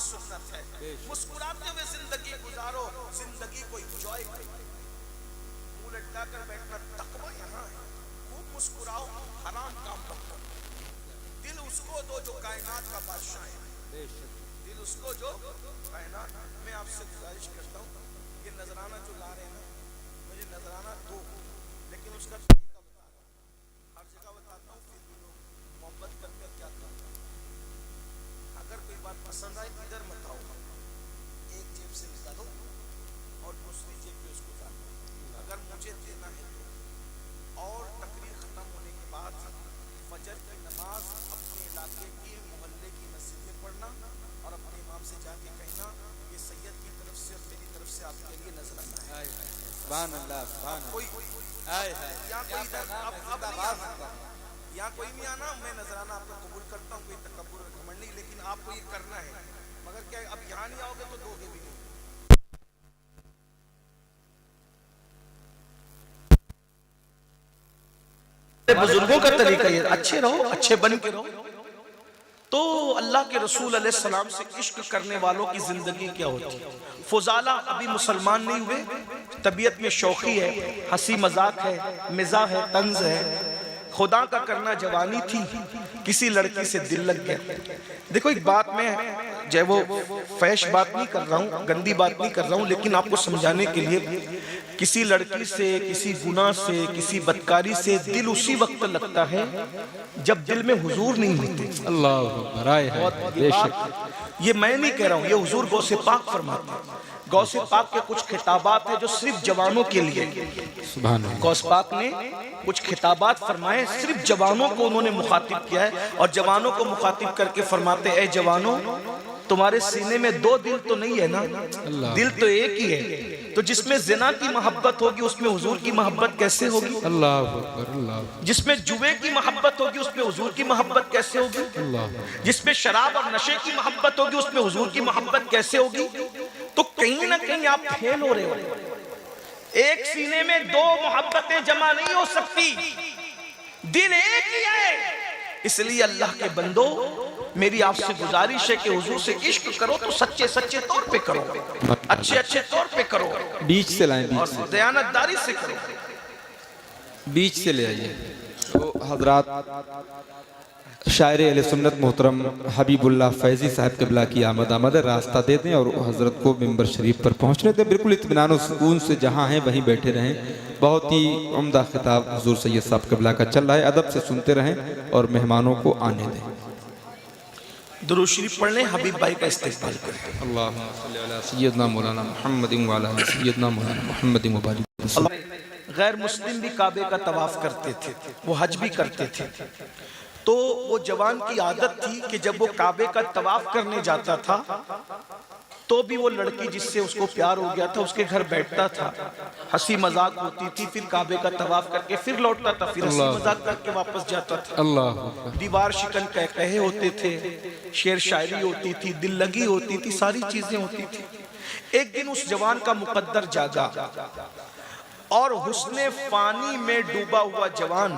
सुन्नत है। मुस्कुराते हुए जिंदगी गुजारो, जिंदगी को एंजॉय करो। मुंह लटका कर बैठना तकवा यहाँ है। खूब मुस्कुराओ, हराम काम मत करो। दिल उसको दो जो कायनात का बादशाह है। दिल उसको जो कायनात। मैं आपसे गुजारिश करता हूँ, ये नजराना जो ला रहे हैं ना, मुझे नजराना दो, लेकिन उसका तरीका बता रहा हूँ। हर जगह बताता हूँ, फिर भी लोग मोहब्बत करके क्या करते हैं। अगर कोई बात पसंद आए इधर मत आओ, एक जेब से निकालो और दूसरी जेब में उसको डालो। अगर मुझे देना है तो। और तकरीर खत्म होने के बाद फजर की नमाज अपने इलाके की मोहल्ले की मस्जिद में पढ़ना और अपने इमाम से जाके कहना ये सैयद की तरफ से और मेरी तरफ से आपके लिए नजराना है। सुभान अल्लाह, सुभान कोई यहाँ कोई नहीं आना, मैं नजराना आपको कबूल करता हूँ, कोई तकब्बुर और घमंड नहीं, लेकिन आपको ये करना है। मगर क्या अब यहाँ नहीं आओगे तो दोगे भी नहीं। बुजुर्गों का तरीका ये, अच्छे रहो, अच्छे बन के रहो। तो अल्लाह के रसूल अलैहि सलाम से इश्क करने वालों की जिंदगी क्या होती है। फुजाला अभी मुसलमान नहीं हुए, तबीयत में शौकी है, हंसी मजाक है, मिजाह है, तंज है, खुदा का करना जवानी थी, किसी लड़की से दिल लग गया। देखो एक बात में जय वो फैश बात नहीं कर रहा हूँ, गंदी बात नहीं कर रहा हूँ, लेकिन आपको समझाने के लिए, किसी लड़की से, किसी गुनाह से, किसी बदकारी से दिल उसी वक्त लगता है जब दिल में हुजूर नहीं होते। अल्लाह, ये मैं नहीं कह रहा हूँ, ये हुजूर गौसे पाक फरमाते हैं। गौसे पाक के कुछ खिताबात है जो सिर्फ जवानों के लिए। गौस पाक ने कुछ खिताबात फरमाए, सिर्फ जवानों को उन्होंने मुखातिब किया है, और जवानों को मुखातिब करके फरमाते, ऐ जवानों, तुम्हारे सीने में दो दिल तो नहीं है ना, दिल तो एक ही है। तो जिसमें जिना की मोहब्बत होगी उसमें हुजूर की मोहब्बत कैसे होगी? अल्लाह। जिसमें जुए की मोहब्बत होगी उसमें हुजूर की मोहब्बत कैसे होगी? अल्लाह। जिसमें शराब और नशे की मोहब्बत होगी उसमें हुजूर की मोहब्बत कैसे होगी? तो कहीं ना कहीं आप फेल हो रहे हो। एक सीने में दो मोहब्बतें जमा नहीं हो सकती, दिल एक ही है। इसलिए अल्लाह के बंदो, मेरी आपसे गुजारिश है कि हुजूर से इश्क करो तो सच्चे सच्चे तौर पे करो, अच्छे अच्छे तौर पे करो, बीच से लाएं, बीच और दयानतदारी से करो, बीच से ले आइए। तो हजरात, शायर अहले सुन्नत मोहतरम हबीबुल्लाह फैजी साहब क़िबला की आमद रास्ता दे दें और हज़रत को मिंबर शरीफ पर पहुँचने दें। बिल्कुल इत्मीनान और सुकून से जहाँ हैं वहीं बैठे रहें। बहुत ही उम्दा खिताब हुजूर सैयद साहब क़िबला का चल रहा है, अदब से सुनते रहें और मेहमानों को आने दें। दुरूद शरीफ पढ़ लें, हबीब भाई का इस्तेक़बाल करें। अल्लाहुम्मा सल्ली अला सय्यदना मौलाना मुहम्मदिन व अला सय्यदना मौलाना मुहम्मदिन व बारिक। गैर मुस्लिम भी काबे का तवाफ करते थे, वो हज भी करते थे। तो वो जवान की आदत थी कि जब वो काबे का तवाफ करने जाता था तो भी वो लड़की जिससे उसको प्यार हो गया था उसके घर बैठता था, हंसी मजाक होती थी, फिर काबे का तवाफ करके फिर लौटता था, फिर हंसी मजाक करके वापस जाता था। अल्लाह। दीवार शिकन कहे होते थे, शेर शायरी होती थी, दिल लगी होती थी, सारी चीजें होती थी। एक दिन उस जवान का मुकद्दर जागा और हुस्ने फानी में डूबा हुआ जवान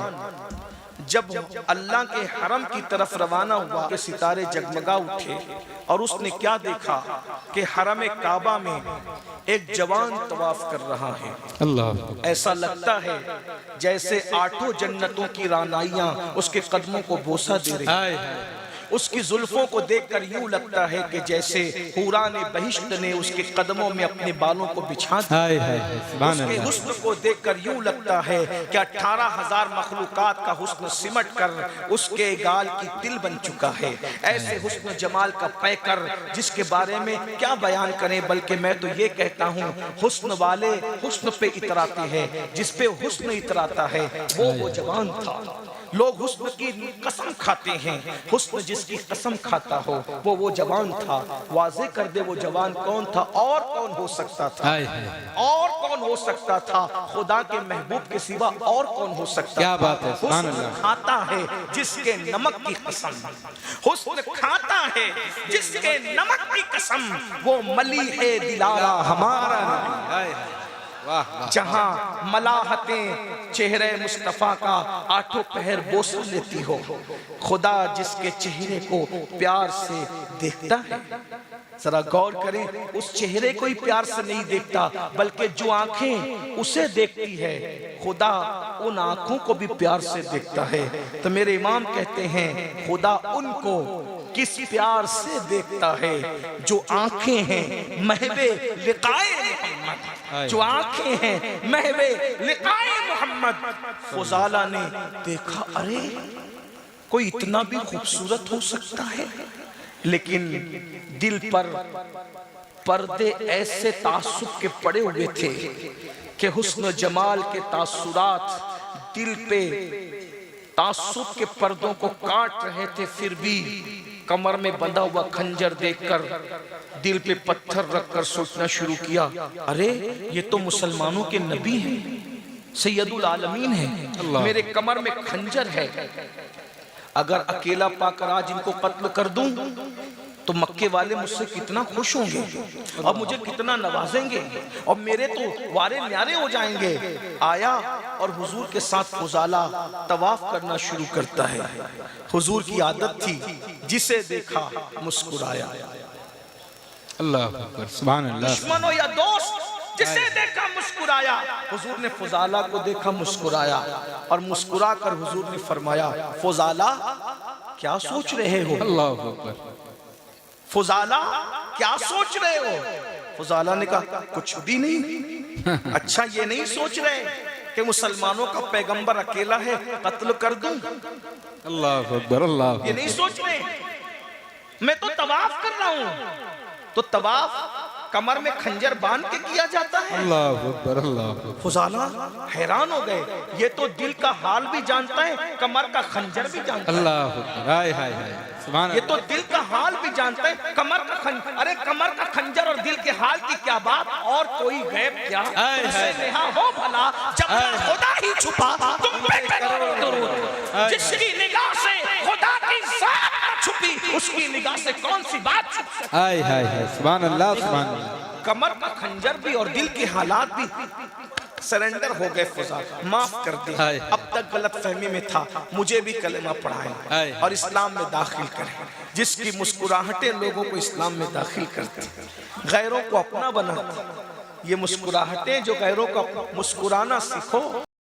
जब अल्लाह के हरम की तरफ रवाना हुआ कि सितारे जगमगा उठे और उसने क्या देखा कि हरम काबा में एक जवान तवाफ कर रहा है। अल्लाह। ऐसा लगता है जैसे आठों जन्नतों की रानाइयां उसके कदमों को बोसा दे रही है। उसकी जुल्फों को देखकर यूं लगता है कि जैसे हुरान बहिश्त ने उसके कदमों में अपने बालों को बिछा दिया। उसके हुस्न को देखकर यूं लगता है कि 18,000 मखलूकात का हुस्न सिमट कर उसके गाल की तिल बन चुका है। ऐसे हुस्न जमाल का पैकर जिसके बारे में क्या बयान करें, बल्कि मैं तो ये कहता हूँ हुस्न वाले हुस्न पे इतराते हैं, जिस पे हुस्न इतराता है वो जवान था। लोग हुस्न की कसम खाते हैं, हुस्न जिसकी कसम खाता हो वो जवान था। वाज़े कर दे वो जवान कौन था और कौन हो सकता था, और कौन हो सकता था खुदा के महबूब के सिवा, और कौन हो सकता। क्या बात है। हुस्न खाता है जिसके नमक की कसम, हुस्न खाता है जिसके नमक की कसम, वो मली है दिलारा हमारा नबी। जहां मलाहतें चेहरे मुस्तफा का आठों पहर बोस लेती हो, खुदा जिसके चेहरे को प्यार से देखता है। जरा गौर करें, उस चेहरे को ही प्यार से नहीं देखता, बल्कि जो आंखें उसे देखती है खुदा उन आंखों को भी प्यार से देखता है। तो मेरे इमाम कहते हैं खुदा उनको किस प्यार से देखता है जो आंखें हैं महवे लिकाए मोहम्मद, जो आंखें हैं महवे लिकाए मोहम्मद। फुजाला ने देखा, अरे कोई इतना भी खूबसूरत हो सकता है, लेकिन दिल पर पर्दे ऐसे तासुब के पड़े हुए थे कि हुस्न जमाल के तासुरात दिल पे तासुब के पर्दों को काट रहे थे। फिर भी कमर में बंधा हुआ खंजर देखकर दिल पे पत्थर रखकर सोचना शुरू किया, अरे ये तो मुसलमानों के नबी हैं, सैयदुल आलमीन हैं, मेरे कमर में खंजर है। अगर अकेला पाकर आज इनको कत्ल कर दूं तो मक्के वाले मुझसे कितना खुश होंगे और मुझे कितना नवाजेंगे और मेरे तो वारे न्यारे हो जाएंगे। आया और हुजूर के साथ फुजाला तवाफ करना शुरू करता है। हुजूर की आदत थी, जिसे देखा मुस्कुराया। अल्लाह अकबर, सुभान अल्लाह। दुश्मन हो या दोस्त, जिसे देखा मुस्कुराया। हुजूर ने फुजाला को देखा, मुस्कुराया, और मुस्कुरा कर हुजूर ने फरमाया, फुजाला क्या सोच रहे हो? अल्लाह अकबर। फुजाला क्या सोच रहे हो? फुजाला ने कहा, कुछ भी नहीं। अच्छा, ये नहीं सोच रहे कि मुसलमानों का पैगंबर अकेला है, कत्ल कर दूं? अल्लाह अकबर, अल्लाह। ये नहीं सोच रहे, मैं तो तवाफ कर रहा हूं। तो तवाफ कमर में खंजर बांध के किया जाता है। अल्लाह अकबर, अल्लाह अकबर। फुजाला हैरान हो गए, ये तो दिल का हाल भी जानता है, कमर का खंजर भी जानता है। अल्लाह अकबर, हाय हाय हाय, सुभान ये तो दिल का हाल भी जानता है, कमर का खंजर। अरे कमर का खंजर और दिल के हाल की क्या बात, और कोई गैब क्या? तुमसे नेहा हो भला, जब खुदा ही छुपा तुम पे करो दुरूद। जिसकी निगाह से खुदा की जात छुपी, उसकी निगाह से कौन सी बात छुपी? हाय हाय हाय, सुभान अल्लाह, सुभान अल्लाह। कमर का खंजर भी और दिल के हालात भी सरेंडर हो गए। फुजाला, माफ कर दे, अब तक गलत फहमी में था, मुझे भी कलेमा पढ़ाएं और इस्लाम में दाखिल करें। जिसकी मुस्कुराहटें लोगों को इस्लाम में दाखिल करती, गैरों को अपना बनाती। ये मुस्कुराहटें जो गैरों को मुस्कुराना सीखो,